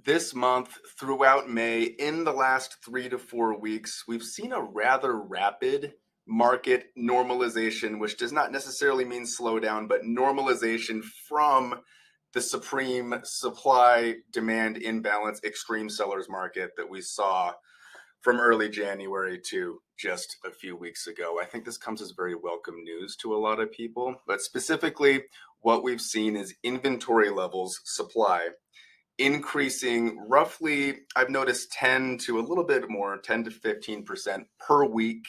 This month, throughout May, in the last 3 to 4 weeks, we've seen a rather rapid market normalization, which does not necessarily mean slowdown, but normalization from the supreme supply demand imbalance extreme sellers market that we saw from early January to just a few weeks ago. I think this comes as very welcome news to a lot of people, but specifically, what we've seen is inventory levels, supply increasing roughly, I've noticed 10 to a little bit more, 10 to 15% per week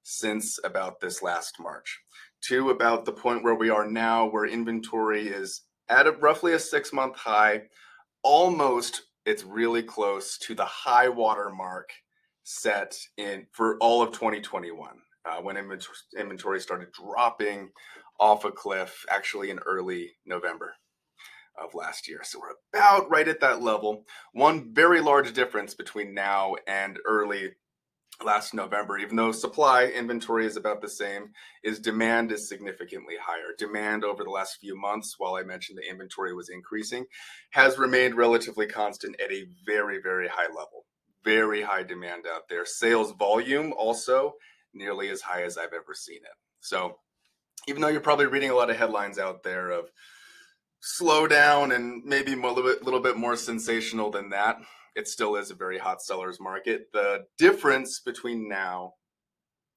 since about this last March, to about the point where we are now, where inventory is at roughly a 6 month high. Almost, it's really close to the high water mark set in for all of 2021, when inventory started dropping off a cliff actually in early November of last year. So we're about right at that level. One very large difference between now and early last November, even though supply inventory is about the same, is demand is significantly higher. Demand over the last few months, while I mentioned the inventory was increasing, has remained relatively constant at a very, very high level. Very high demand out there. Sales volume also nearly as high as I've ever seen it. So even though you're probably reading a lot of headlines out there of slow down and maybe a little bit more sensational than that, it still is a very hot seller's market. The difference between now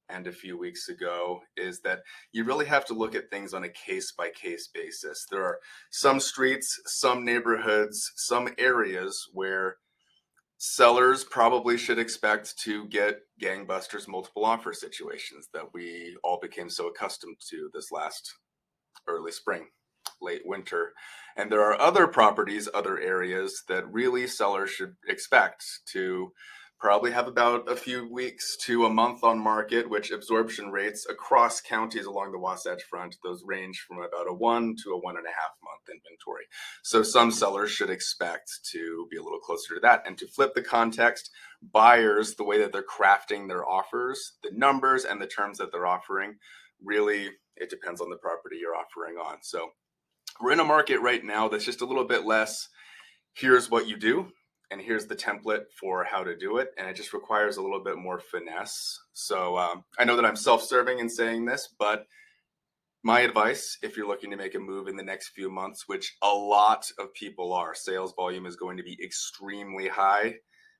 and a few weeks ago is that you really have to look at things on a case by case basis. There are some streets, some neighborhoods, some areas where sellers probably should expect to get gangbusters multiple offer situations that we all became so accustomed to this last early spring, late winter. And there are other properties, other areas that really sellers should expect to probably have about a few weeks to a month on market, which absorption rates across counties along the Wasatch Front, those range from about a 1 to a 1.5 month inventory. So some sellers should expect to be a little closer to that. And to flip the context, buyers, the way that they're crafting their offers, the numbers and the terms that they're offering, really, it depends on the property you're offering on. So we're in a market right now that's just a little bit less, here's what you do, and here's the template for how to do it. And it just requires a little bit more finesse. So I know that I'm self-serving in saying this, but my advice, if you're looking to make a move in the next few months, which a lot of people are, sales volume is going to be extremely high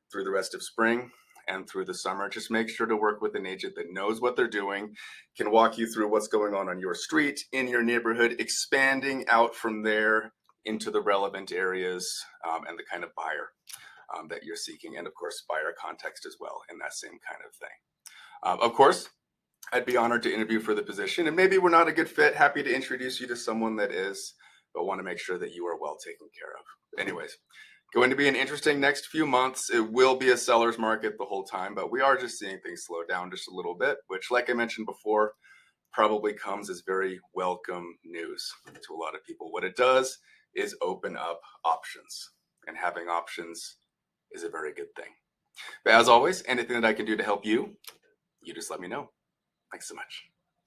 through the rest of spring and through the summer. Just make sure to work with an agent that knows what they're doing, can walk you through what's going on your street, in your neighborhood, expanding out from there into the relevant areas, and the kind of buyer that you're seeking, and of course buyer context as well in that same kind of thing. Of course, I'd be honored to interview for the position, and maybe we're not a good fit. Happy to introduce you to someone that is, but want to make sure that you are well taken care of. Anyways, going to be an interesting next few months. It will be a seller's market the whole time, but we are just seeing things slow down just a little bit, which, like I mentioned before, probably comes as very welcome news to a lot of people. What it does is open up options, and having options is a very good thing. But as always, anything that I can do to help you, you just let me know. Thanks so much.